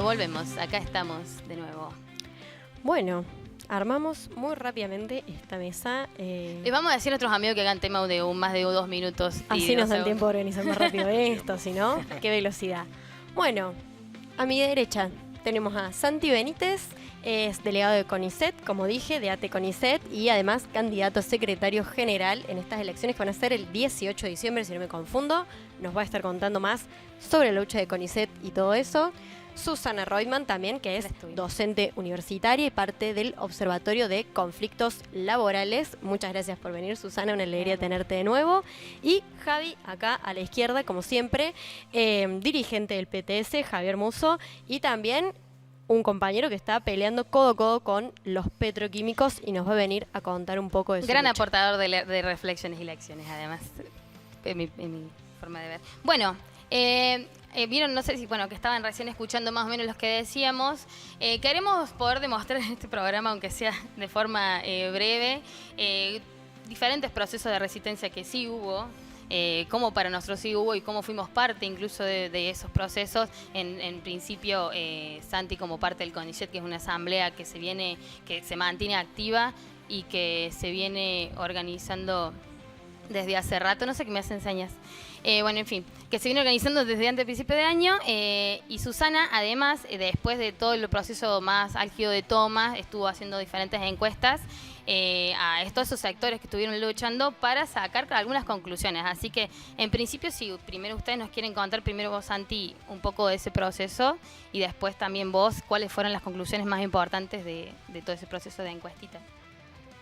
volvemos. Acá estamos de nuevo. Bueno, armamos muy rápidamente esta mesa. Les vamos a decir a nuestros amigos que hagan tema de más de 2 minutos. Así nos da el tiempo de organizar más rápido esto, si no, qué velocidad. Bueno, a mi derecha tenemos a Santi Benítez, es delegado de CONICET, como dije, de ATE CONICET, y además candidato a secretario general en estas elecciones que van a ser el 18 de diciembre, si no me confundo. Nos va a estar contando más sobre la lucha de CONICET y todo eso. Susana Reutemann también, que es docente universitaria y parte del Observatorio de Conflictos Laborales. Muchas gracias por venir, Susana, una alegría tenerte de nuevo. Y Javi, acá a la izquierda, como siempre, dirigente del PTS, Javier Musso, y también un compañero que está peleando codo a codo con los petroquímicos y nos va a venir a contar un poco de su gran lucha. Aportador de reflexiones y lecciones, además, en mi forma de ver. Bueno, vieron, no sé si, que estaban recién escuchando más o menos los que decíamos. Queremos poder demostrar en este programa, aunque sea de forma breve, diferentes procesos de resistencia que sí hubo, cómo para nosotros sí hubo y cómo fuimos parte incluso de esos procesos. En principio, Santi como parte del CONICET, que es una asamblea que se mantiene activa y que se viene organizando desde hace rato, no sé qué me hacen señas. En fin, que se viene organizando desde antes del principio de año, y Susana, además, después de todo el proceso más álgido de Tomás, estuvo haciendo diferentes encuestas a todos esos sectores que estuvieron luchando para sacar algunas conclusiones. Así que, en principio, si primero ustedes nos quieren contar, primero vos, Santi, un poco de ese proceso, y después también vos, cuáles fueron las conclusiones más importantes de todo ese proceso de encuestita.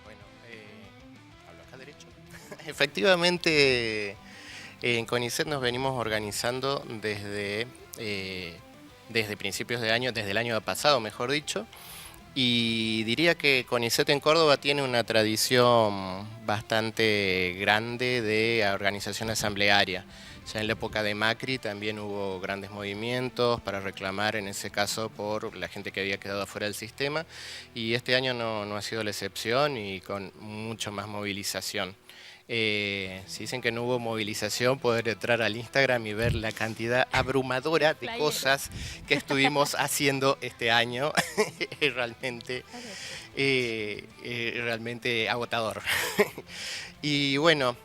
Bueno, ¿hablo acá derecho? Efectivamente, en CONICET nos venimos organizando desde principios de año, desde el año pasado, mejor dicho, y diría que CONICET en Córdoba tiene una tradición bastante grande de organización asamblearia. Ya en la época de Macri también hubo grandes movimientos para reclamar, en ese caso, por la gente que había quedado afuera del sistema, y este año no ha sido la excepción y con mucho más movilización. Si dicen que no hubo movilización, poder entrar al Instagram y ver la cantidad abrumadora de cosas que estuvimos haciendo este año. Es realmente agotador. Y bueno,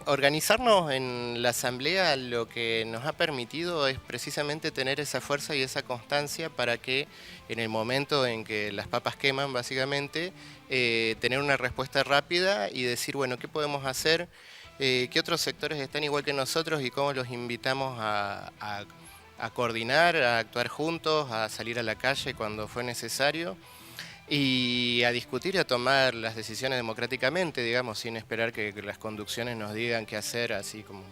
organizarnos en la asamblea lo que nos ha permitido es precisamente tener esa fuerza y esa constancia para que en el momento en que las papas queman, básicamente, tener una respuesta rápida y decir, bueno, ¿qué podemos hacer? ¿Qué otros sectores están igual que nosotros y cómo los invitamos a coordinar, a actuar juntos, a salir a la calle cuando fue necesario? Y a discutir y a tomar las decisiones democráticamente, digamos, sin esperar que las conducciones nos digan qué hacer, así como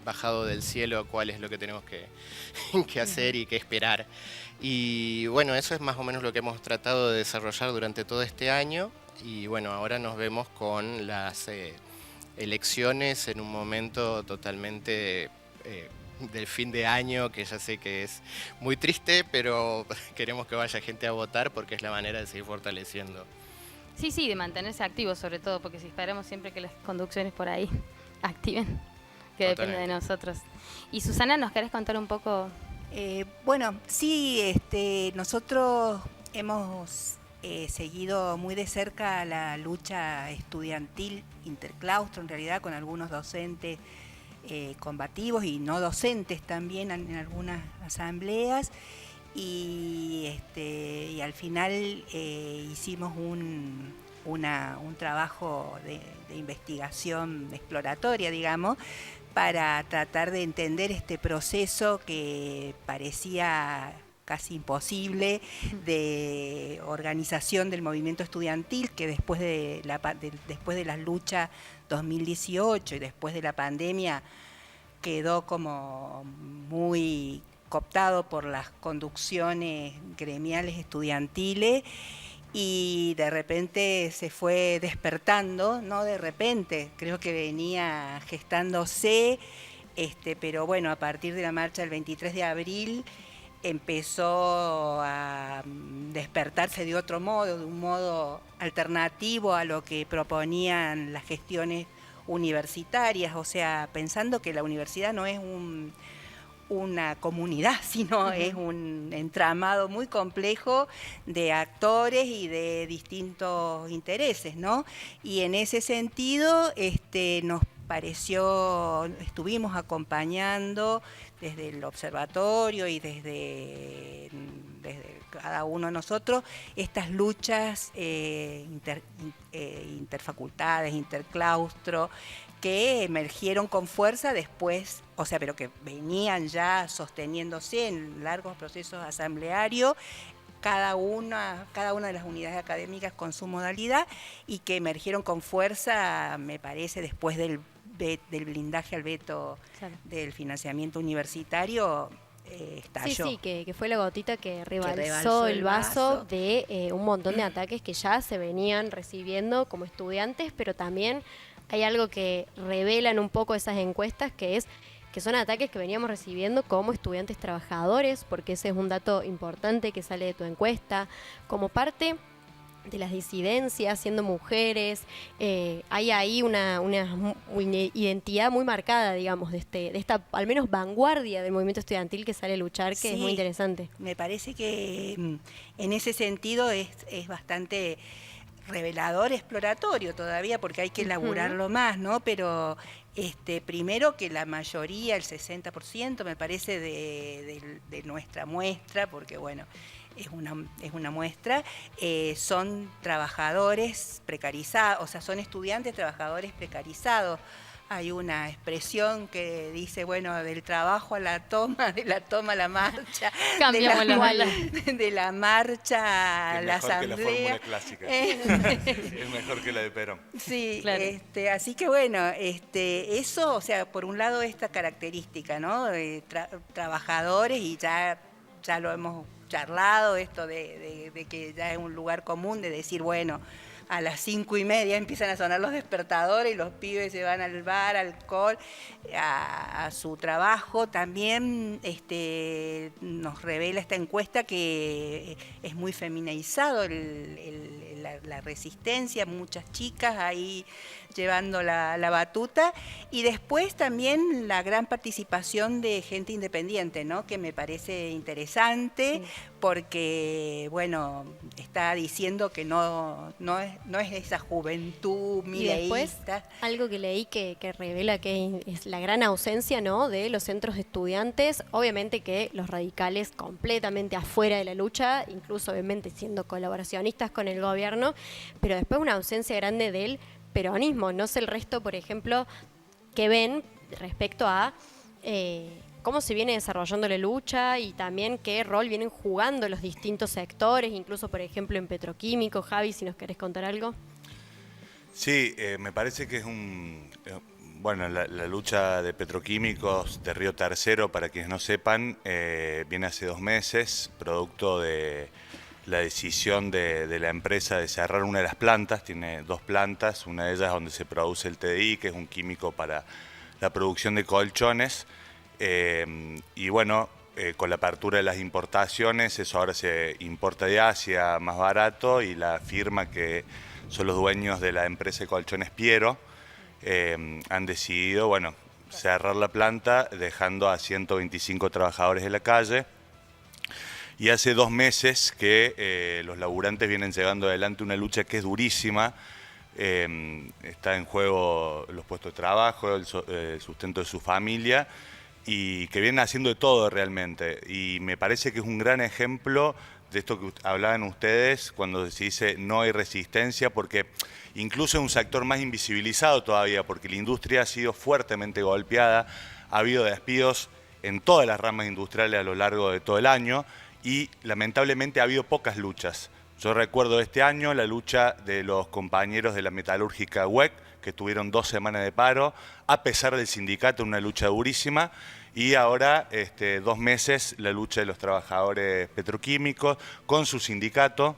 bajado del cielo, cuál es lo que tenemos que hacer y qué esperar. Y bueno, eso es más o menos lo que hemos tratado de desarrollar durante todo este año, y bueno, ahora nos vemos con las elecciones en un momento totalmente del fin de año, que ya sé que es muy triste, pero queremos que vaya gente a votar porque es la manera de seguir fortaleciendo. Sí, de mantenerse activos sobre todo, porque si esperamos siempre que las conducciones por ahí activen, que depende de nosotros. Y Susana, ¿nos querés contar un poco? Bueno, sí, nosotros hemos seguido muy de cerca la lucha estudiantil interclaustro, en realidad, con algunos docentes combativos y no docentes también en algunas asambleas, y al final hicimos un trabajo de investigación exploratoria, digamos, para tratar de entender este proceso que parecía casi imposible de organización del movimiento estudiantil, que después de las luchas 2018 y después de la pandemia quedó como muy cooptado por las conducciones gremiales estudiantiles, y de repente se fue despertando, no de repente, creo que venía gestándose, pero bueno, a partir de la marcha del 23 de abril empezó a despertarse de otro modo, de un modo alternativo a lo que proponían las gestiones universitarias, o sea, pensando que la universidad no es una comunidad, sino es un entramado muy complejo de actores y de distintos intereses, ¿no? Y en ese sentido nos pareció, estuvimos acompañando desde el observatorio y desde cada uno de nosotros estas luchas interfacultades, interclaustro, que emergieron con fuerza después, o sea, pero que venían ya sosteniéndose en largos procesos asamblearios, cada una de las unidades académicas con su modalidad, y que emergieron con fuerza, me parece, después del blindaje al veto del financiamiento universitario. Estalló. Sí, que fue la gotita que rebalsó el vaso de un montón de ataques que ya se venían recibiendo como estudiantes, pero también hay algo que revelan un poco esas encuestas, que son ataques que veníamos recibiendo como estudiantes trabajadores, porque ese es un dato importante que sale de tu encuesta, como parte de las disidencias, siendo mujeres. Hay ahí una identidad muy marcada, digamos, de esta al menos vanguardia del movimiento estudiantil que sale a luchar, que es muy interesante. Me parece que en ese sentido es bastante revelador, exploratorio todavía, porque hay que elaborarlo más, ¿no? Pero primero que la mayoría, el 60%, me parece, de nuestra muestra, porque bueno, es una muestra, son trabajadores precarizados, o sea, son estudiantes trabajadores precarizados. Hay una expresión que dice, bueno, del trabajo a la toma, de la toma a la marcha, de la marcha a la asamblea. Es mejor que la fórmula clásica. Es mejor que la de Perón. Sí, claro. Así que bueno, eso, o sea, por un lado esta característica, ¿no? De trabajadores, y ya lo hemos charlado, esto de que ya es un lugar común de decir, bueno, a las 5:30 empiezan a sonar los despertadores y los pibes se van al bar, alcohol, a su trabajo. También nos revela esta encuesta que es muy feminizado la resistencia, muchas chicas ahí llevando la batuta, y después también la gran participación de gente independiente, ¿no? Que me parece interesante, porque, bueno, está diciendo que no es esa juventud mileísta. Y después, algo que leí que revela que es la gran ausencia, ¿no?, de los centros de estudiantes. Obviamente que los radicales completamente afuera de la lucha, incluso obviamente siendo colaboracionistas con el gobierno, pero después una ausencia grande del peronismo. No sé el resto, por ejemplo, que ven respecto a cómo se viene desarrollando la lucha y también qué rol vienen jugando los distintos sectores, incluso, por ejemplo, en petroquímico. Javi, si nos querés contar algo. Sí, me parece que es bueno, la lucha de petroquímicos de Río Tercero, para quienes no sepan, viene hace 2 meses, producto de la decisión de la empresa de cerrar una de las plantas. Tiene 2 plantas, una de ellas donde se produce el TDI, que es un químico para la producción de colchones, y bueno, con la apertura de las importaciones, eso ahora se importa de Asia más barato, y la firma que son los dueños de la empresa de colchones Piero han decidido, bueno, cerrar la planta, dejando a 125 trabajadores en la calle. Y hace 2 meses que los laburantes vienen llevando adelante una lucha que es durísima. Está en juego los puestos de trabajo, el sustento de su familia, y que vienen haciendo de todo realmente. Y me parece que es un gran ejemplo de esto que hablaban ustedes cuando se dice no hay resistencia, porque incluso es un sector más invisibilizado todavía, porque la industria ha sido fuertemente golpeada, ha habido despidos en todas las ramas industriales a lo largo de todo el año, y lamentablemente ha habido pocas luchas. Yo recuerdo este año la lucha de los compañeros de la metalúrgica UEC, que tuvieron 2 semanas de paro, a pesar del sindicato, una lucha durísima, y ahora 2 meses la lucha de los trabajadores petroquímicos con su sindicato.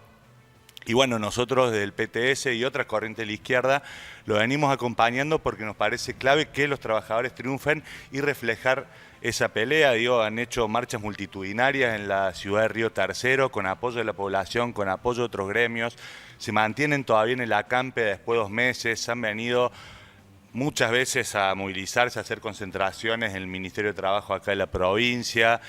Y bueno, nosotros desde el PTS y otras corrientes de la izquierda lo venimos acompañando porque nos parece clave que los trabajadores triunfen y reflejar esa pelea. Han hecho marchas multitudinarias en la ciudad de Río Tercero con apoyo de la población, con apoyo de otros gremios. Se mantienen todavía en el acampe después de 2 meses, han venido muchas veces a movilizarse, a hacer concentraciones en el Ministerio de Trabajo acá en la provincia.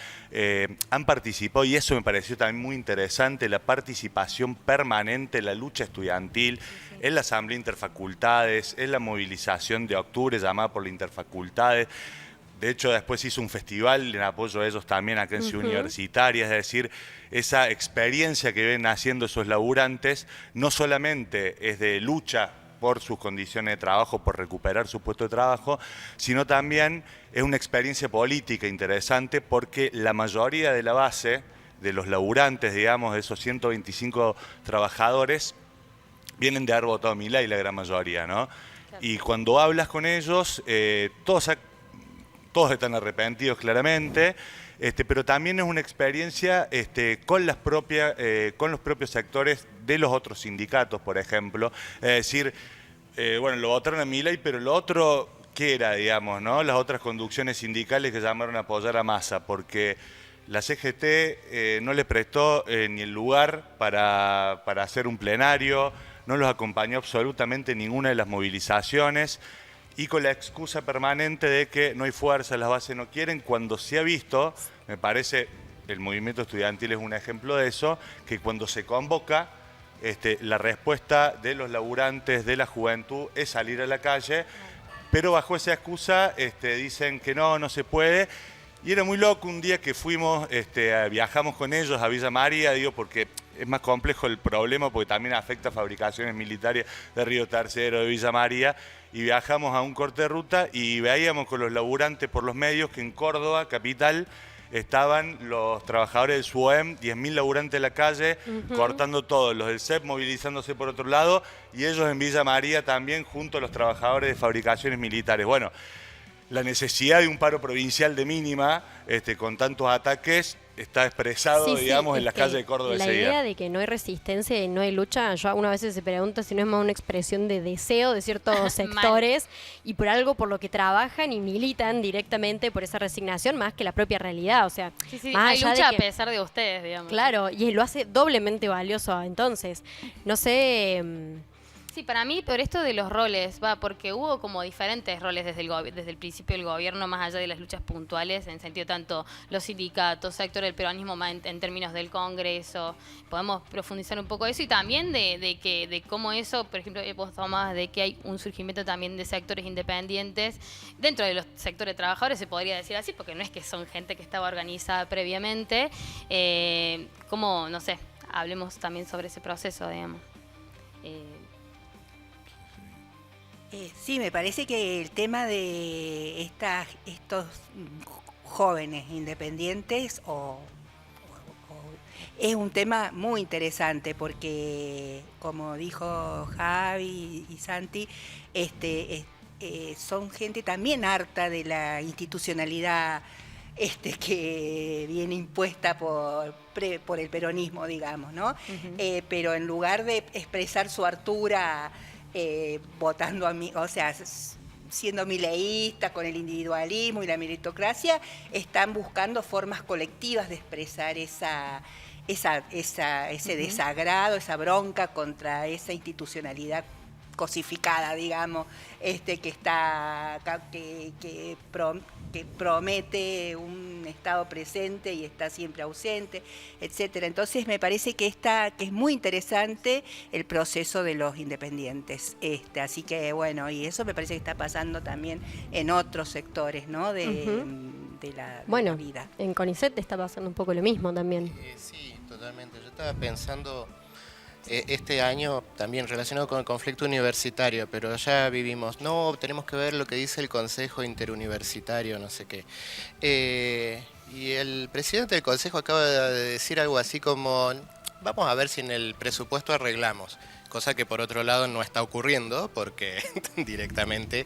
Han participado, y eso me pareció también muy interesante, la participación permanente en la lucha estudiantil, en la Asamblea Interfacultades, en la movilización de octubre llamada por la Interfacultades. De hecho, después hizo un festival en apoyo a ellos también acá en Ciudad Universitaria, es decir, esa experiencia que ven haciendo esos laburantes no solamente es de lucha por sus condiciones de trabajo, por recuperar su puesto de trabajo, sino también es una experiencia política interesante porque la mayoría de la base de los laburantes, digamos, de esos 125 trabajadores, vienen de haber votado a Milei, la gran mayoría, ¿no? Claro. Y cuando hablas con ellos, todos están arrepentidos claramente, pero también es una experiencia con los propios sectores de los otros sindicatos, por ejemplo. Es decir, bueno, lo votaron a Milei, pero lo otro, ¿qué era, digamos, no? Las otras conducciones sindicales que llamaron a apoyar a Massa, porque la CGT no le prestó ni el lugar para hacer un plenario, no los acompañó absolutamente en ninguna de las movilizaciones, y con la excusa permanente de que no hay fuerza, las bases no quieren, cuando se ha visto, me parece, el movimiento estudiantil es un ejemplo de eso, que cuando se convoca, la respuesta de los laburantes, de la juventud, es salir a la calle, pero bajo esa excusa dicen que no se puede. Y era muy loco un día que fuimos, viajamos con ellos a Villa María, digo, porque es más complejo el problema, porque también afecta a fabricaciones militares de Río Tercero, de Villa María, y viajamos a un corte de ruta y veíamos con los laburantes por los medios que en Córdoba, capital, estaban los trabajadores del SUEM, 10.000 laburantes en la calle, cortando todo, los del CEP movilizándose por otro lado, y ellos en Villa María también, junto a los trabajadores de fabricaciones militares. Bueno, la necesidad de un paro provincial de mínima, con tantos ataques, está expresado, digamos, en las calles de Córdoba ese día. La idea de que no hay resistencia y no hay lucha, yo una vez se pregunta si no es más una expresión de deseo de ciertos sectores y por algo por lo que trabajan y militan directamente por esa resignación más que la propia realidad. O sea, más hay allá lucha de que, a pesar de ustedes, digamos. Claro, y lo hace doblemente valioso. Entonces, no sé... Sí, para mí, por esto de los roles, porque hubo como diferentes roles desde el principio del gobierno, más allá de las luchas puntuales, en sentido tanto los sindicatos, sector del peronismo, más en términos del Congreso. Podemos profundizar un poco eso y también de cómo eso, por ejemplo, vos tomabas de que hay un surgimiento también de sectores independientes dentro de los sectores trabajadores, se podría decir así, porque no es que son gente que estaba organizada previamente. Como, no sé, hablemos también sobre ese proceso, digamos. Sí, me parece que el tema de estos jóvenes independientes es un tema muy interesante porque, como dijo Javi y Santi, son gente también harta de la institucionalidad que viene impuesta por el peronismo, digamos, ¿no? Pero en lugar de expresar su hartura votando a mí, o sea, siendo mileístas con el individualismo y la meritocracia, están buscando formas colectivas de expresar ese desagrado, esa bronca contra esa institucionalidad cosificada, digamos, que promete un Estado presente y está siempre ausente, etcétera. Entonces me parece que es muy interesante el proceso de los independientes. Así que bueno, y eso me parece que está pasando también en otros sectores, ¿no? de la vida. En CONICET está pasando un poco lo mismo también. Sí, totalmente. Yo estaba pensando este año también relacionado con el conflicto universitario, pero ya vivimos, tenemos que ver lo que dice el Consejo Interuniversitario, no sé qué. Y el presidente del Consejo acaba de decir algo así como, vamos a ver si en el presupuesto arreglamos, cosa que por otro lado no está ocurriendo porque directamente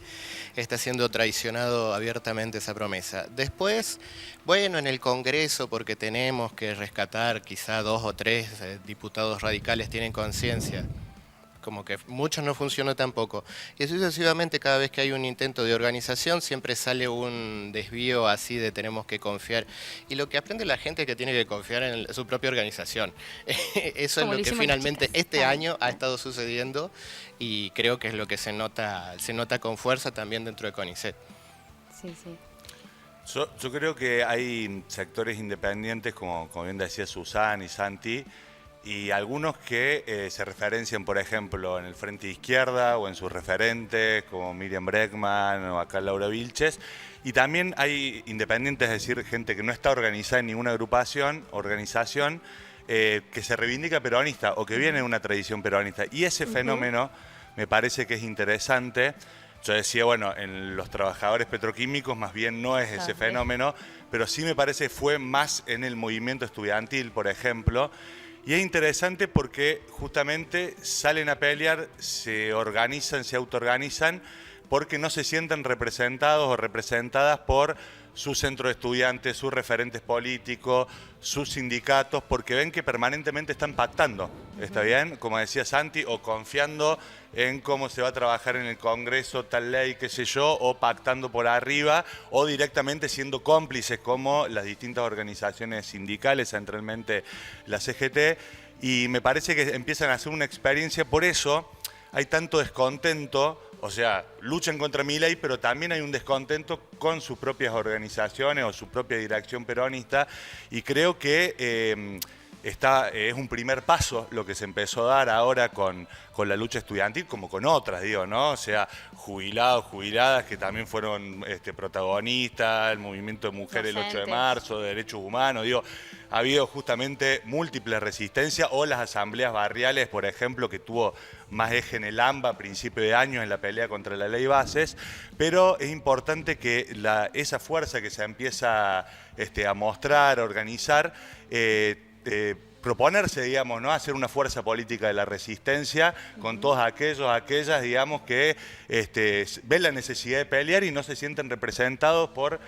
está siendo traicionado abiertamente esa promesa. Después, bueno, en el Congreso, porque tenemos que rescatar, quizá 2 o 3 diputados radicales tienen conciencia, como que mucho no funcionó tampoco. Y así sucesivamente, cada vez que hay un intento de organización, siempre sale un desvío así de tenemos que confiar. Y lo que aprende la gente es que tiene que confiar en su propia organización. Eso Como es lo lo que hicimos las finalmente chicas. este año ha estado sucediendo y creo que es lo que se nota con fuerza también dentro de CONICET. Sí, sí. Yo creo que hay sectores independientes, como bien decía Susan y Santi, y algunos que se referencian, por ejemplo, en el Frente Izquierda o en sus referentes, como Miriam Bregman o acá Laura Vilches. Y también hay independientes, es decir, gente que no está organizada en ninguna organización, que se reivindica peronista o que viene de una tradición peronista. Y ese fenómeno me parece que es interesante. Yo decía, bueno, en los trabajadores petroquímicos más bien no es ese fenómeno, pero sí me parece que fue más en el movimiento estudiantil, por ejemplo. Y es interesante porque justamente salen a pelear, se organizan, se autoorganizan, porque no se sienten representados o representadas por su centro de estudiantes, sus referentes políticos, sus sindicatos, porque ven que permanentemente están pactando, ¿está bien? Como decía Santi, o confiando en cómo se va a trabajar en el Congreso, tal ley, qué sé yo, o pactando por arriba, o directamente siendo cómplices como las distintas organizaciones sindicales, centralmente la CGT, y me parece que empiezan a hacer una experiencia, por eso hay tanto descontento. O sea, luchan contra Milei, pero también hay un descontento con sus propias organizaciones o su propia dirección peronista. Y creo que es un primer paso lo que se empezó a dar ahora con la lucha estudiantil, como con otras, digo, ¿no? O sea, jubilados, jubiladas que también fueron protagonistas, el movimiento de mujeres el 8 de marzo, de derechos humanos, digo, ha habido justamente múltiples resistencias, o las asambleas barriales, por ejemplo, que tuvo más eje en el AMBA a principio de año en la pelea contra la ley Bases, pero es importante que esa fuerza que se empieza a mostrar, a organizar, proponerse, digamos, ¿no? Hacer una fuerza política de la resistencia con todos aquellas, digamos, que ven la necesidad de pelear y no se sienten representados por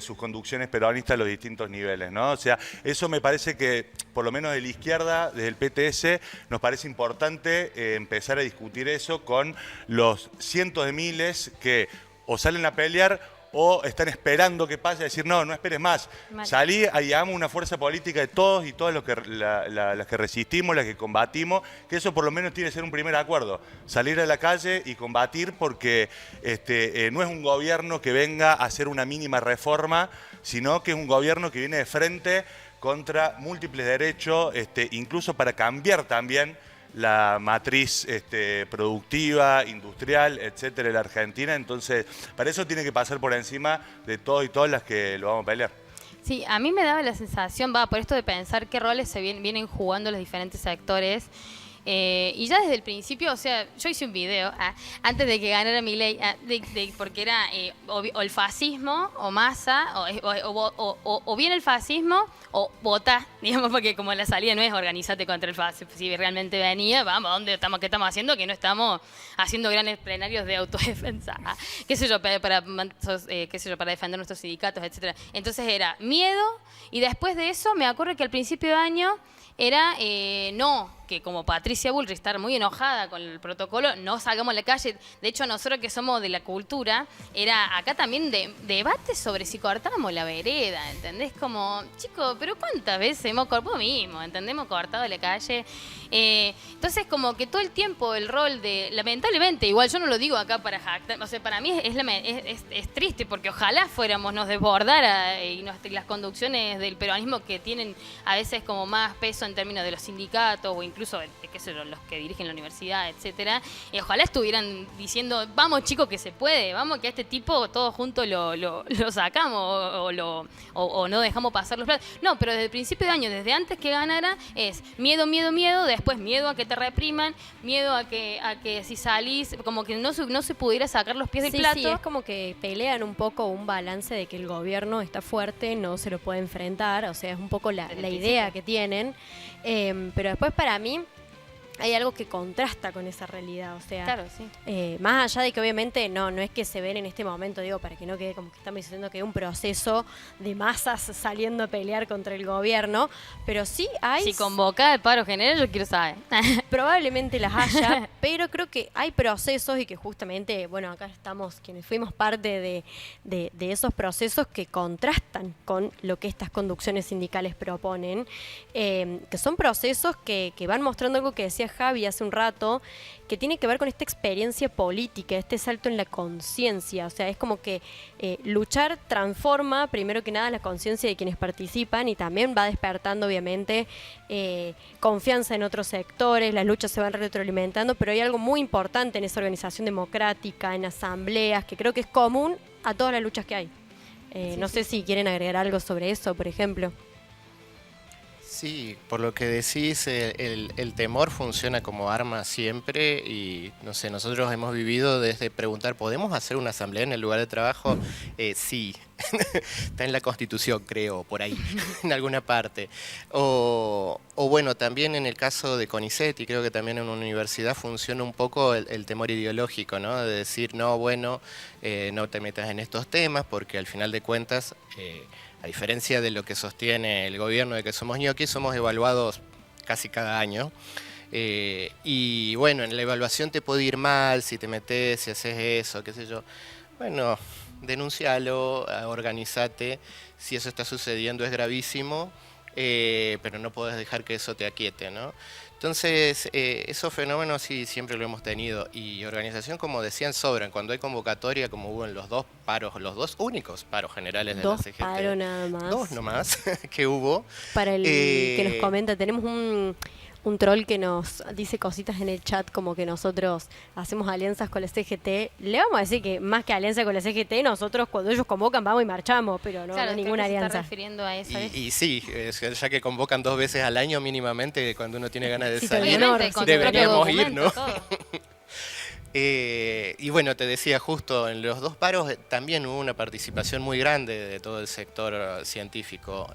sus conducciones peronistas a los distintos niveles, ¿no? O sea, eso me parece que, por lo menos de la izquierda, desde el PTS, nos parece importante empezar a discutir eso con los cientos de miles que o salen a pelear o están esperando que pase, decir, no esperes más. Salí y hagamos una fuerza política de todos y todas las que resistimos, las que combatimos, que eso por lo menos tiene que ser un primer acuerdo. Salir a la calle y combatir porque no es un gobierno que venga a hacer una mínima reforma, sino que es un gobierno que viene de frente contra múltiples derechos, incluso para cambiar también la matriz productiva, industrial, etcétera, de la Argentina. Entonces, para eso tiene que pasar por encima de todos y todas las que lo vamos a pelear. Sí, a mí me daba la sensación, por esto de pensar qué roles se vienen jugando los diferentes sectores. Y ya desde el principio, o sea, yo hice un video antes de que ganara Milei, porque era o el fascismo o Massa, o bien el fascismo o votá, digamos, porque como la salida no es organizate contra el fascismo, si realmente venía, vamos, ¿qué estamos haciendo? Que no estamos haciendo grandes plenarios de autodefensa, qué sé yo, para defender nuestros sindicatos, etcétera. Entonces era miedo, y después de eso me acuerdo que al principio de año era que como Patricia Bullrich estar muy enojada con el protocolo, no salgamos a la calle. De hecho, nosotros que somos de la cultura, era acá también debate sobre si cortábamos la vereda, ¿entendés? Como, chicos, pero ¿cuántas veces hemos cortado mismo? ¿Entendés? Hemos cortado la calle. Entonces, como que todo el tiempo el rol de, lamentablemente, igual yo no lo digo acá para jactar, o sea, para mí es triste, porque ojalá nos desbordara y las conducciones del peronismo que tienen a veces como más peso en términos de los sindicatos o incluso, qué sé yo, los que dirigen la universidad, etcétera, y ojalá estuvieran diciendo, vamos chicos que se puede, vamos que a este tipo todos juntos lo sacamos o no dejamos pasar los platos. No, pero desde el principio de año, desde antes que ganara, es miedo, después miedo a que te repriman, miedo a que si salís, como que no se pudiera sacar los pies del plato. Sí, es como que pelean un poco un balance de que el gobierno está fuerte, no se lo puede enfrentar, o sea, es un poco la idea que tienen. Pero después para mí, hay algo que contrasta con esa realidad, o sea, Claro, sí. más allá de que obviamente no es que se ven en este momento, digo, para que no quede como que estamos diciendo que hay un proceso de masas saliendo a pelear contra el gobierno, pero sí hay... Si convoca el paro general, yo quiero saber. Probablemente las haya, pero creo que hay procesos y que justamente, bueno, acá estamos quienes fuimos parte de esos procesos que contrastan con lo que estas conducciones sindicales proponen, que son procesos que van mostrando algo que decía Javi hace un rato, que tiene que ver con esta experiencia política, este salto en la conciencia. O sea, es como que luchar transforma, primero que nada, la conciencia de quienes participan y también va despertando, obviamente, confianza en otros sectores, las luchas se van retroalimentando, pero hay algo muy importante en esa organización democrática, en asambleas, que creo que es común a todas las luchas que hay. No sé si quieren agregar algo sobre eso, por ejemplo. Sí, por lo que decís, el temor funciona como arma siempre y no sé, nosotros hemos vivido desde preguntar, ¿podemos hacer una asamblea en el lugar de trabajo? Sí, está en la Constitución, creo, por ahí, en alguna parte. O bueno, también en el caso de CONICET, y creo que también en una universidad funciona un poco el temor ideológico, ¿no? De decir, no, bueno, no te metas en estos temas porque al final de cuentas... a diferencia de lo que sostiene el gobierno de que somos ñoquis, somos evaluados casi cada año. Y bueno, en la evaluación te puede ir mal si te metes, si haces eso, qué sé yo. Bueno, denuncialo, organizate. Si eso está sucediendo es gravísimo, pero no podés dejar que eso te aquiete, ¿no? Entonces, esos fenómenos sí siempre lo hemos tenido y organización, como decían, sobran. Cuando hay convocatoria, como hubo en los dos paros, los dos únicos paros generales de la CGT. Dos paros nada más. Dos nomás que hubo. Para el que nos comenta, tenemos un troll que nos dice cositas en el chat como que nosotros hacemos alianzas con la CGT. Le vamos a decir que más que alianza con la CGT, nosotros cuando ellos convocan vamos y marchamos, pero no, Claro, no creo ninguna que se está alianza. refiriendo a eso. Y sí, ya que convocan 2 veces al año mínimamente, cuando uno tiene ganas de Sí, salir, Obviamente, con tu propio deberíamos ir, documento, ¿no? todo. Y bueno, te decía justo, en los dos paros también hubo una participación muy grande de todo el sector científico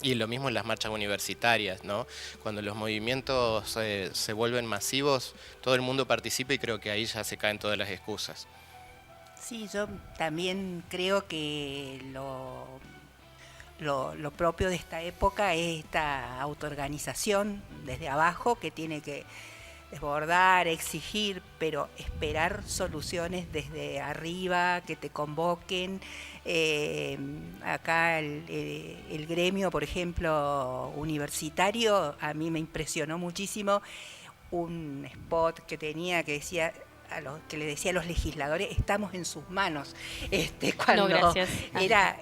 y lo mismo en las marchas universitarias, ¿no? Cuando los movimientos se vuelven masivos, todo el mundo participa y creo que ahí ya se caen todas las excusas. Sí, yo también creo que lo propio de esta época es esta autoorganización desde abajo que tiene que desbordar, exigir, pero esperar soluciones desde arriba, que te convoquen. Acá el gremio, por ejemplo, universitario, a mí me impresionó muchísimo un spot que tenía que decía... que le decía a los legisladores, estamos en sus manos. Cuando No, gracias. era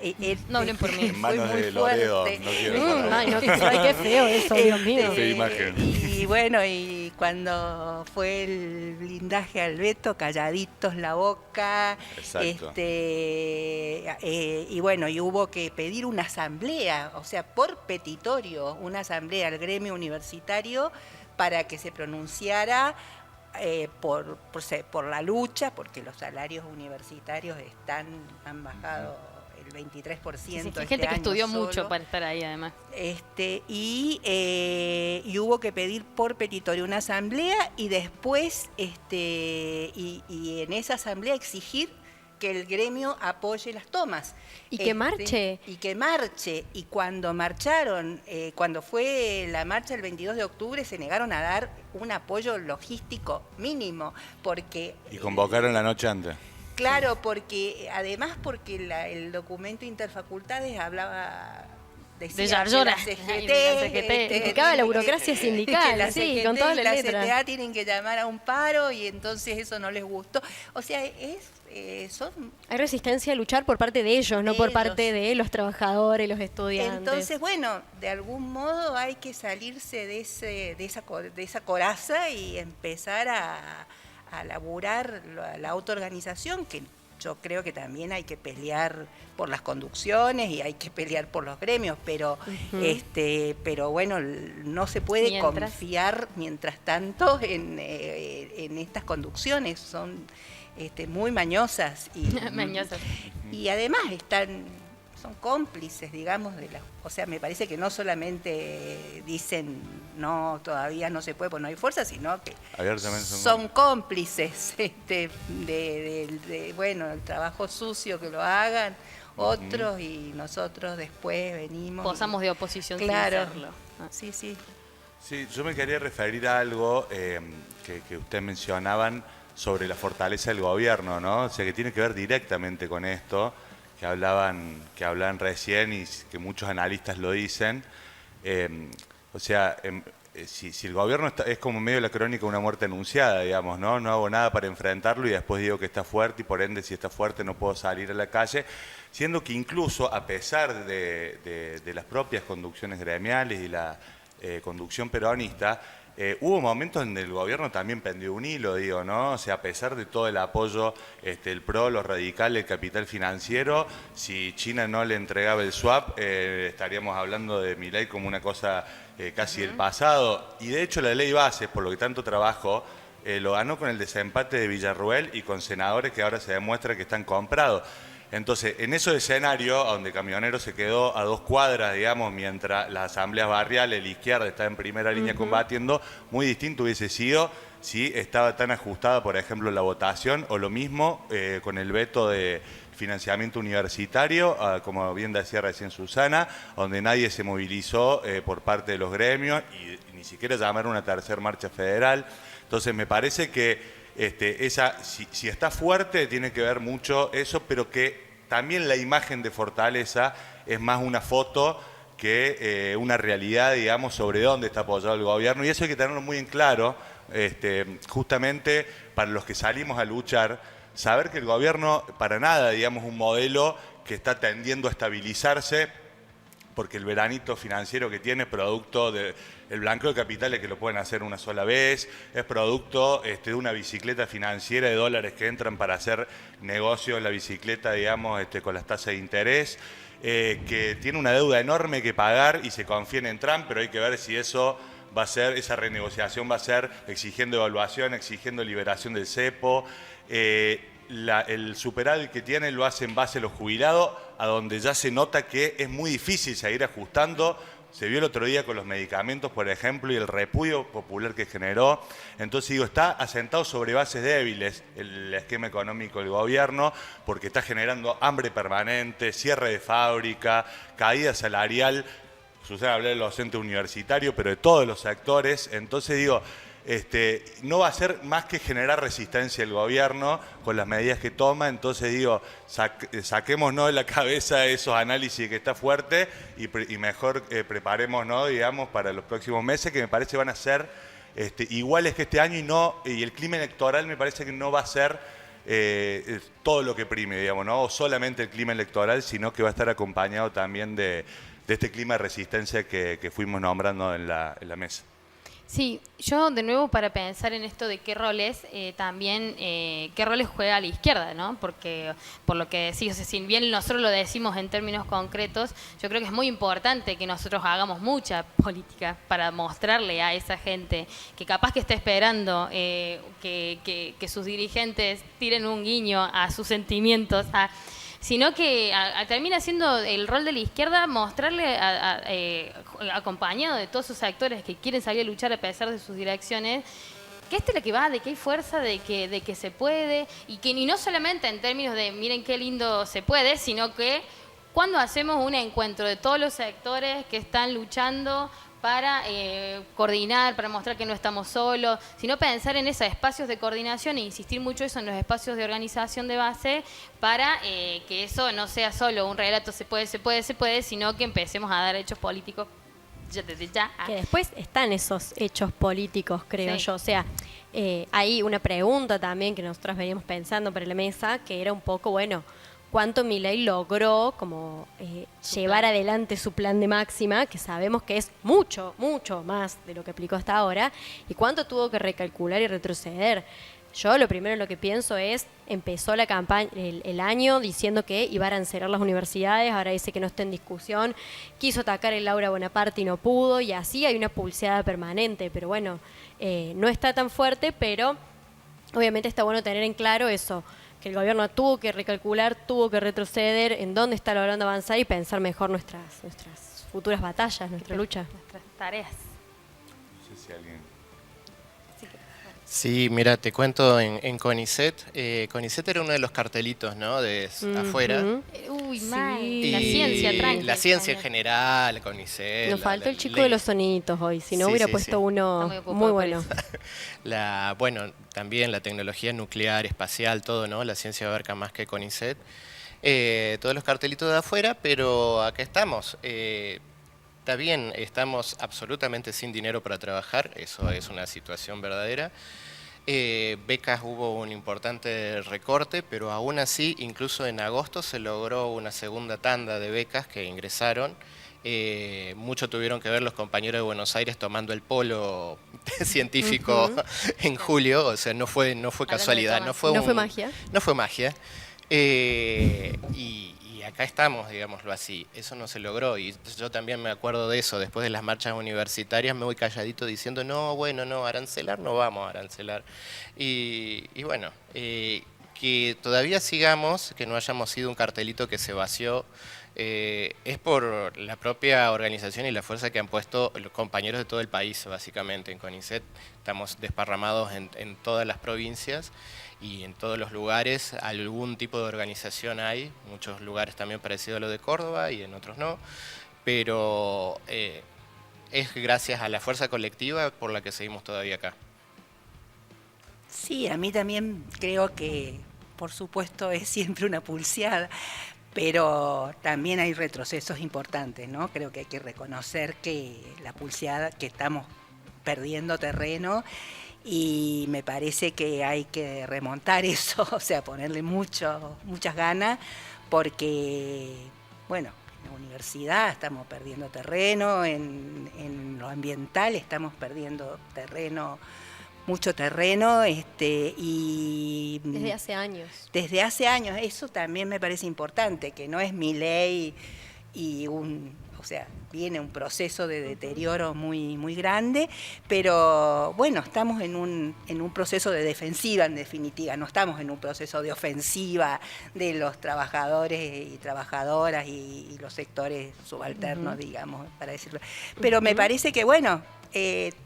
No hablen por mí. En manos muy de Loredo, fuerte. no quiero parar. Ay, no, qué feo eso, Dios mío. Qué imagen. Y bueno, y cuando fue el blindaje al veto, calladitos la boca. Exacto. Y bueno, y hubo que pedir una asamblea, o sea, por petitorio, una asamblea al gremio universitario para que se pronunciara por la lucha, porque los salarios universitarios han bajado el 23%. Sí, hay este gente que año estudió solo. mucho para estar ahí, además. Y hubo que pedir por petitorio una asamblea y después y en esa asamblea exigir que el gremio apoye las tomas. Y que marche. Y que marche. Y cuando marcharon, cuando fue la marcha el 22 de octubre, se negaron a dar un apoyo logístico mínimo, porque... Y convocaron la noche antes. Claro, porque además porque el documento interfacultades hablaba... De Yarlora. la CGT, Y de la CGT. Indicaba la burocracia sindical, que la sí, CGT con todas y las la letras. CTA tienen que llamar a un paro y entonces eso no les gustó. O sea, son... Hay resistencia a luchar por parte de ellos, no De por ellos. parte de los trabajadores, los estudiantes. Entonces, bueno, de algún modo hay que salirse de esa coraza y empezar a laburar la autoorganización, que yo creo que también hay que pelear por las conducciones y hay que pelear por los gremios, pero pero bueno, no se puede confiar mientras tanto en estas conducciones, son muy mañosas y además son cómplices, digamos, o sea, me parece que no solamente dicen no, todavía no se puede, pues no hay fuerza, sino que Abiertamente son cómplices bueno, el trabajo sucio que lo hagan otros y nosotros después venimos. Posamos de oposición Claro. sin serlo. Sí, sí. Sí, yo me quería referir a algo que ustedes mencionaban sobre la fortaleza del gobierno, ¿no? O sea, que tiene que ver directamente con esto, que hablaban recién y que muchos analistas lo dicen. O sea, si el gobierno es como medio la crónica de una muerte anunciada, digamos, ¿no? No hago nada para enfrentarlo y después digo que está fuerte y por ende si está fuerte no puedo salir a la calle, siendo que incluso a pesar de las propias conducciones gremiales y la conducción peronista, hubo momentos en el gobierno también pendió un hilo, digo, ¿no? O sea, a pesar de todo el apoyo, el PRO, los radicales, el capital financiero, si China no le entregaba el swap, estaríamos hablando de Milei como una cosa casi del pasado. Y de hecho la ley base, por lo que tanto trabajó, lo ganó con el desempate de Villarruel y con senadores que ahora se demuestra que están comprados. Entonces, en ese escenario, donde Camionero se quedó a 2 cuadras, digamos, mientras las asambleas barriales, la izquierda está en primera línea combatiendo, muy distinto hubiese sido si estaba tan ajustada, por ejemplo, la votación, o lo mismo con el veto de financiamiento universitario, como bien decía recién Susana, donde nadie se movilizó por parte de los gremios y ni siquiera llamaron una tercera marcha federal. Entonces, me parece que si está fuerte tiene que ver mucho eso, pero que también la imagen de fortaleza es más una foto que una realidad, digamos, sobre dónde está apoyado el gobierno. Y eso hay que tenerlo muy en claro, justamente para los que salimos a luchar, saber que el gobierno para nada, digamos, un modelo que está tendiendo a estabilizarse, porque el veranito financiero que tiene es producto del blanqueo de capitales que lo pueden hacer una sola vez, es producto de una bicicleta financiera de dólares que entran para hacer negocio en la bicicleta, digamos, con las tasas de interés, que tiene una deuda enorme que pagar y se confían en Trump, pero hay que ver si eso va a ser, esa renegociación va a ser exigiendo evaluación, exigiendo liberación del cepo. El superávit que tiene lo hace en base a los jubilados, a donde ya se nota que es muy difícil seguir ajustando. Se vio el otro día con los medicamentos, por ejemplo, y el repudio popular que generó. Entonces, digo, está asentado sobre bases débiles el esquema económico del gobierno, porque está generando hambre permanente, cierre de fábrica, caída salarial. Susana habló del docente universitario, pero de todos los sectores. Entonces, digo, no va a ser más que generar resistencia el gobierno con las medidas que toma. Entonces digo, saquémonos de la cabeza esos análisis que está fuerte y mejor preparémonos, digamos, para los próximos meses, que me parece van a ser iguales que este año y el clima electoral me parece que no va a ser todo lo que prime, digamos, ¿no? O solamente el clima electoral, sino que va a estar acompañado también de este clima de resistencia que fuimos nombrando en la mesa. Sí, yo de nuevo para pensar en esto de qué roles, también qué roles juega la izquierda, ¿no? Porque por lo que decís, o sea, si bien nosotros lo decimos en términos concretos, yo creo que es muy importante que nosotros hagamos mucha política para mostrarle a esa gente que capaz que está esperando que sus dirigentes tiren un guiño a sus sentimientos, sino que termina siendo el rol de la izquierda mostrarle, acompañado de todos esos actores que quieren salir a luchar a pesar de sus direcciones, que esta es la que va, de que hay fuerza, de que se puede, y no solamente en términos de miren qué lindo se puede, sino que cuando hacemos un encuentro de todos los sectores que están luchando para coordinar, para mostrar que no estamos solos, sino pensar en esos espacios de coordinación e insistir mucho eso en los espacios de organización de base para que eso no sea solo un relato se puede, sino que empecemos a dar hechos políticos desde ya. Que después están esos hechos políticos, creo Sí. yo. O sea, hay una pregunta también que nosotros veníamos pensando para la mesa, que era un poco, bueno, cuánto Milei logró como llevar adelante su plan de máxima, que sabemos que es mucho, mucho más de lo que aplicó hasta ahora, y cuánto tuvo que recalcular y retroceder. Yo lo primero lo que pienso es, empezó la campaña, el año diciendo que iban a cerrar las universidades, ahora dice que no está en discusión, quiso atacar el Laura Bonaparte y no pudo, y así hay una pulseada permanente, pero bueno, no está tan fuerte, pero obviamente está bueno tener en claro eso, que el gobierno tuvo que recalcular, tuvo que retroceder, en dónde está logrando avanzar y pensar mejor nuestras futuras batallas, nuestra lucha. Nuestras tareas. sé si alguien... Sí, mira, te cuento en CONICET. CONICET era uno de los cartelitos, ¿no? De afuera. Uy, Sí. mal. Y La ciencia, tranqui. la ciencia en general, CONICET. Nos faltó el chico de ley. los soniditos hoy, si no Sí, hubiera sí, puesto sí. uno Está muy ocupado muy por bueno. eso. Bueno, también la tecnología nuclear, espacial, todo, ¿no? La ciencia abarca más que CONICET. Todos los cartelitos de afuera, pero acá estamos. Está bien, estamos absolutamente sin dinero para trabajar, eso es una situación verdadera. Becas hubo un importante recorte, pero aún así, incluso en agosto se logró una segunda tanda de becas que ingresaron. Mucho tuvieron que ver los compañeros de Buenos Aires tomando el polo científico en julio, o sea, no fue casualidad, Tomás. No fue magia. No fue magia. Y acá estamos, digámoslo así. Eso no se logró y yo también me acuerdo de eso. Después de las marchas universitarias me voy calladito diciendo, no, bueno, no, arancelar no vamos a arancelar. Y bueno, que todavía sigamos, que no hayamos sido un cartelito que se vació, es por la propia organización y la fuerza que han puesto los compañeros de todo el país, básicamente. En CONICET estamos desparramados en todas las provincias y en todos los lugares algún tipo de organización hay, muchos lugares también parecidos a lo de Córdoba y en otros no, pero es gracias a la fuerza colectiva por la que seguimos todavía acá. Sí, a mí también creo que, por supuesto, es siempre una pulseada, pero también hay retrocesos importantes, ¿no? Creo que hay que reconocer que la pulseada, que estamos perdiendo terreno y me parece que hay que remontar eso, o sea, ponerle muchas ganas, porque, bueno, en la universidad estamos perdiendo terreno, en lo ambiental estamos perdiendo terreno, mucho terreno, y Desde hace años. desde hace años. Eso también me parece importante, que no es mi ley y o sea, viene un proceso de deterioro muy grande, pero bueno, estamos en un proceso de defensiva en definitiva, no estamos en un proceso de ofensiva de los trabajadores y trabajadoras y los sectores subalternos, digamos, para decirlo. Pero me parece que, bueno,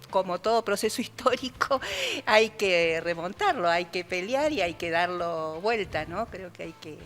como todo proceso histórico, hay que remontarlo, hay que pelear y hay que darlo vuelta, ¿no? Creo que hay que...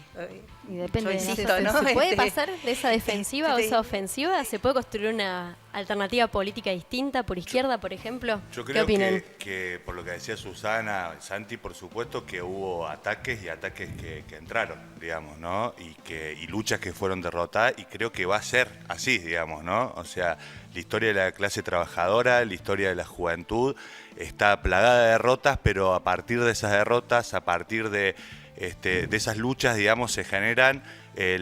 Y depende yo de insisto, ¿Se, ¿no? se puede pasar de esa defensiva o este- esa ofensiva? ¿Se puede construir una alternativa política distinta por izquierda, por ejemplo? Yo ¿Qué creo opinan? que por lo que decía Susana, Santi, por supuesto que hubo ataques y ataques que entraron, digamos, ¿no? Y luchas que fueron derrotadas y creo que va a ser así, digamos, ¿no? O sea, la historia de la clase trabajadora, la historia de la juventud está plagada de derrotas, pero a partir de esas derrotas, a partir de esas luchas, digamos, se generan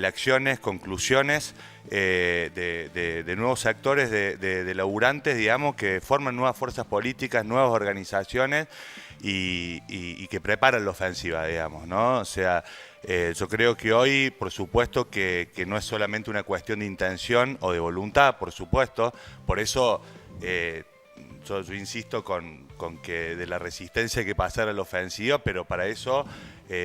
acciones, conclusiones de nuevos sectores de laburantes, digamos, que forman nuevas fuerzas políticas, nuevas organizaciones y que preparan la ofensiva, digamos, ¿no? O sea, yo creo que hoy, por supuesto, que no es solamente una cuestión de intención o de voluntad, por supuesto, por eso yo insisto con que de la resistencia hay que pasar a la ofensiva, pero para eso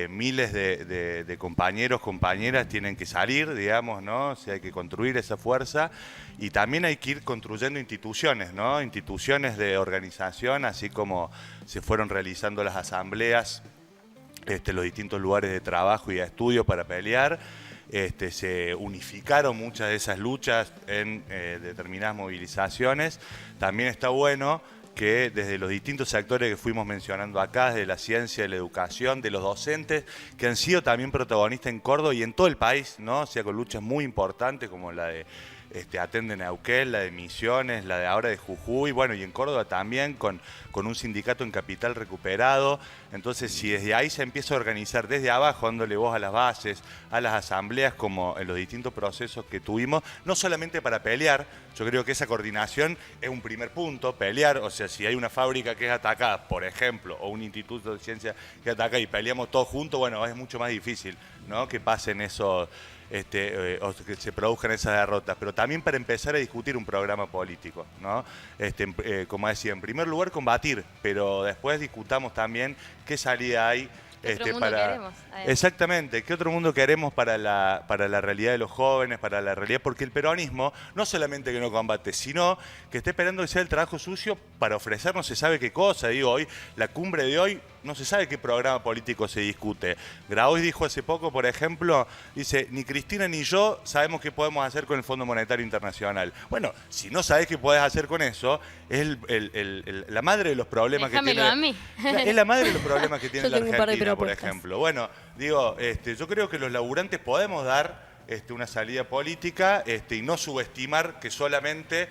miles de compañeros, compañeras tienen que salir, digamos, ¿no? O sea, hay que construir esa fuerza y también hay que ir construyendo instituciones, ¿no? Instituciones de organización, así como se fueron realizando las asambleas, los distintos lugares de trabajo y de estudio para pelear. Se unificaron muchas de esas luchas en determinadas movilizaciones. También está bueno que desde los distintos sectores que fuimos mencionando acá, desde la ciencia, de la educación, de los docentes, que han sido también protagonistas en Córdoba y en todo el país, ¿no? O sea, con luchas muy importantes como la de Atende Neuquén, la de Misiones, la de ahora de Jujuy, bueno, y en Córdoba también con un sindicato en capital recuperado. Entonces, si desde ahí se empieza a organizar desde abajo, dándole voz a las bases, a las asambleas, como en los distintos procesos que tuvimos, no solamente para pelear, yo creo que esa coordinación es un primer punto, pelear, o sea, si hay una fábrica que es atacada, por ejemplo, o un instituto de ciencia que ataca y peleamos todos juntos, bueno, es mucho más difícil, ¿no? Que pasen esos... o que se produzcan esas derrotas, pero también para empezar a discutir un programa político, ¿no? Como decía, en primer lugar combatir, pero después discutamos también qué salida hay ¿Qué otro mundo queremos? Exactamente, ¿qué otro mundo queremos para la realidad de los jóvenes, para la realidad? Porque el peronismo no solamente que no combate, sino que está esperando que sea el trabajo sucio para ofrecer no se sabe qué cosa. Digo, hoy, la cumbre de hoy, no se sabe qué programa político se discute. Grabois dijo hace poco, por ejemplo, dice, ni Cristina ni yo sabemos qué podemos hacer con el Fondo Monetario Internacional. Bueno, si no sabes qué podés hacer con eso, es la madre de los problemas que tiene. A mí. Es la madre de los problemas que tiene la Argentina, por propuestas. ejemplo. Bueno, digo, yo creo que los laburantes podemos dar una salida política y no subestimar que solamente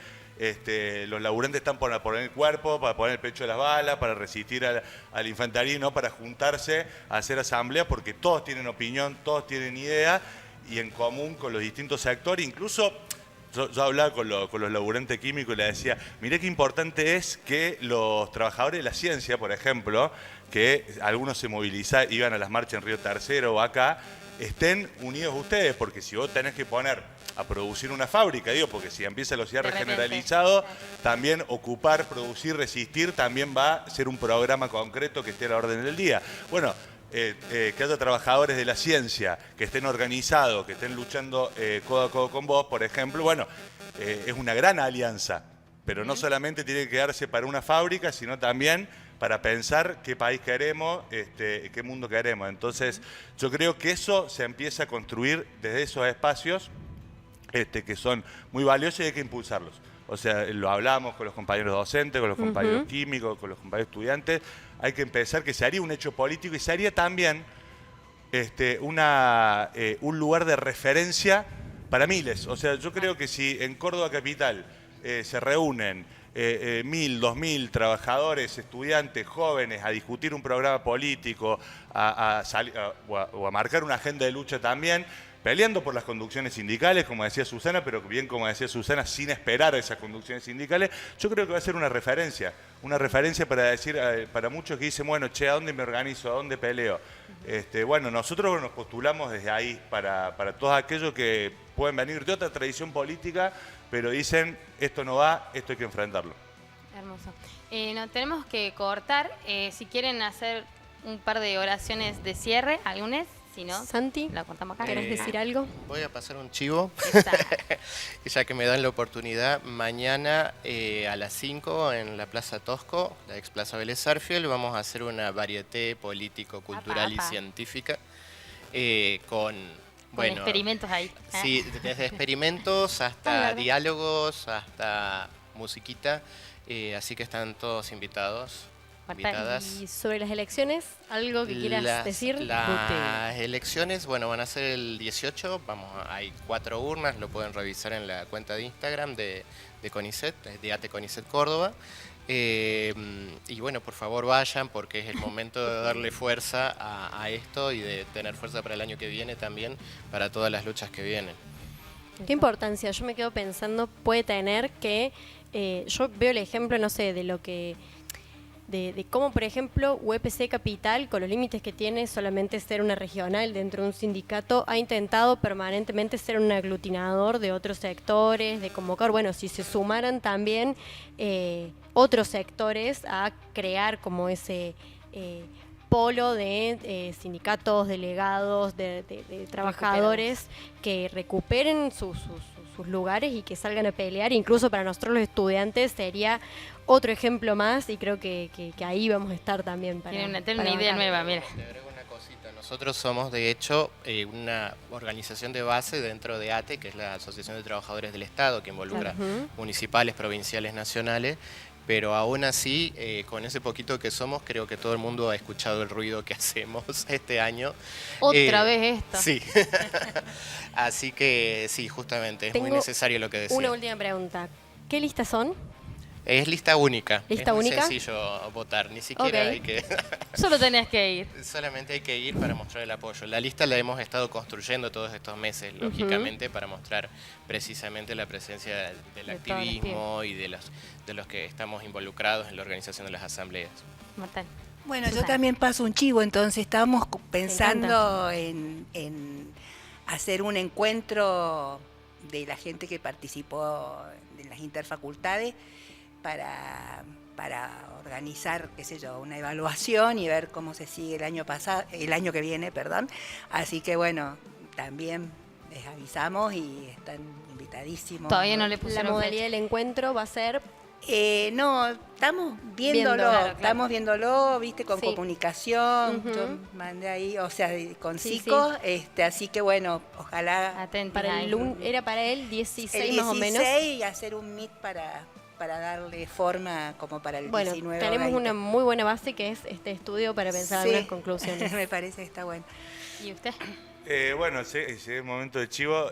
los laburantes están para poner el cuerpo, para poner el pecho de las balas, para resistir al infantería, no para juntarse a hacer asamblea, porque todos tienen opinión, todos tienen idea y en común con los distintos sectores. Incluso yo hablaba con los laburantes químicos y les decía, mirá qué importante es que los trabajadores de la ciencia, por ejemplo, que algunos se movilizaban, iban a las marchas en Río Tercero o acá, estén unidos ustedes, porque si vos tenés que poner a producir una fábrica, digo, porque si empieza el cierre generalizado, también ocupar, producir, resistir, también va a ser un programa concreto que esté a la orden del día. Bueno, que haya trabajadores de la ciencia que estén organizados, que estén luchando codo a codo con vos, por ejemplo, bueno, es una gran alianza, pero no solamente tiene que quedarse para una fábrica, sino también para pensar qué país queremos, qué mundo queremos. Entonces, yo creo que eso se empieza a construir desde esos espacios que son muy valiosos y hay que impulsarlos. O sea, lo hablamos con los compañeros docentes, con los compañeros químicos, con los compañeros estudiantes. Hay que empezar que se haría un hecho político y se haría también un lugar de referencia para miles. O sea, yo creo que si en Córdoba Capital se reúnen 1.000, 2.000 trabajadores, estudiantes, jóvenes a discutir un programa político o a marcar una agenda de lucha también, peleando por las conducciones sindicales, como decía Susana, pero bien como decía Susana, sin esperar a esas conducciones sindicales, yo creo que va a ser una referencia para decir, para muchos que dicen, bueno, che, ¿a dónde me organizo? ¿A dónde peleo? Bueno, nosotros nos postulamos desde ahí para todos aquellos que pueden venir de otra tradición política, pero dicen, esto no va, esto hay que enfrentarlo. Hermoso. Nos tenemos que cortar. Si quieren hacer un par de oraciones de cierre, algunas. Si no, Santi, la cortamos acá. ¿querés decir algo? Voy a pasar un chivo, Exacto. ya que me dan la oportunidad. Mañana a las 5 en la Plaza Tosco, la ex Plaza Vélez Sarsfield, vamos a hacer una varieté político, cultural y científica con experimentos ahí. Sí, desde experimentos hasta diálogos, hasta musiquita, así que están todos invitados. Y sobre las elecciones, ¿algo que quieras decir? Las elecciones, bueno, van a ser el 18, hay 4 urnas, lo pueden revisar en la cuenta de Instagram de CONICET, de ATE CONICET Córdoba. Y bueno, por favor vayan porque es el momento de darle fuerza a esto y de tener fuerza para el año que viene también, para todas las luchas que vienen. ¿Qué importancia? Yo me quedo pensando, puede tener que, yo veo el ejemplo, no sé, de lo que... De cómo, por ejemplo, UPC Capital, con los límites que tiene solamente ser una regional dentro de un sindicato, ha intentado permanentemente ser un aglutinador de otros sectores, de convocar, bueno, si se sumaran también otros sectores a crear como ese polo de sindicatos, delegados, de trabajadores que recuperen sus lugares y que salgan a pelear. Incluso para nosotros los estudiantes sería otro ejemplo más y creo que ahí vamos a estar también. Tienen una idea nueva, mira. Te agrego una cosita. Nosotros somos, de hecho, una organización de base dentro de ATE, que es la Asociación de Trabajadores del Estado, que involucra municipales, provinciales, nacionales. Pero aún así, con ese poquito que somos, creo que todo el mundo ha escuchado el ruido que hacemos este año. Otra vez esto. Sí. Así que sí, justamente, es muy necesario lo que decía. Una última pregunta. ¿Qué listas son? Es lista única. ¿Lista única? Es muy sencillo votar, ni siquiera hay que... Solo tenés que ir. Solamente hay que ir para mostrar el apoyo. La lista la hemos estado construyendo todos estos meses, lógicamente, para mostrar precisamente la presencia del activismo y de los que estamos involucrados en la organización de las asambleas. Mortal. Bueno, Susana. Yo también paso un chivo, entonces estábamos pensando en hacer un encuentro de la gente que participó de las interfacultades para para organizar, qué sé yo, una evaluación y ver cómo se sigue el año que viene, perdón. Así que bueno, también les avisamos y están invitadísimos. Todavía no le La pusieron modalidad fecha. del encuentro va a ser No, estamos Viendo, viéndolo, claro, estamos viéndolo, viste, con Sí. comunicación, Ujú. yo mandé ahí, o sea, con Sí, Cico, así que bueno, ojalá Atentos para ahí. era para el 16 el más o menos. 16 y hacer un meet para darle forma como para el Bueno, 19 o tenemos 20. una muy buena base que es este estudio para pensar Sí, algunas conclusiones. me parece que está bueno. ¿Y usted? Bueno, sí, sí, es momento de chivo.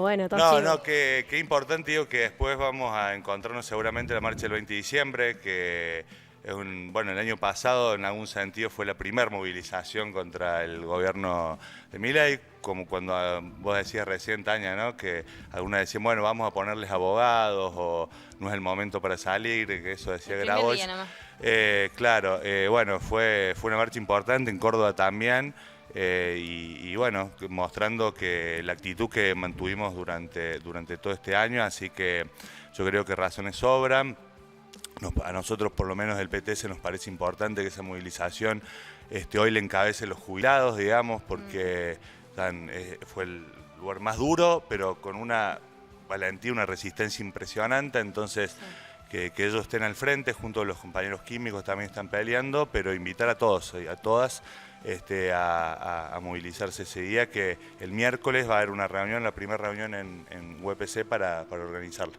Bueno, todo No, chivo. no, qué importante, digo, que después vamos a encontrarnos seguramente en la marcha del 20 de diciembre, que es bueno, el año pasado en algún sentido fue la primera movilización contra el gobierno de Milei, como cuando vos decías recién, Tania, ¿no? Que algunas decían, bueno, vamos a ponerles abogados o no es el momento para salir, que eso decía El primer Grabois. día nomás. Claro, bueno, fue una marcha importante en Córdoba también. Y bueno, mostrando que la actitud que mantuvimos durante todo este año, así que yo creo que razones sobran. A nosotros, por lo menos del PTS, nos parece importante que esa movilización hoy le encabece los jubilados, digamos, porque fue el lugar más duro, pero con una valentía, una resistencia impresionante, entonces que ellos estén al frente, junto a los compañeros químicos también están peleando, pero invitar a todos y a todas a movilizarse ese día, que el miércoles va a haber una reunión, la primera reunión en UPC para organizarla.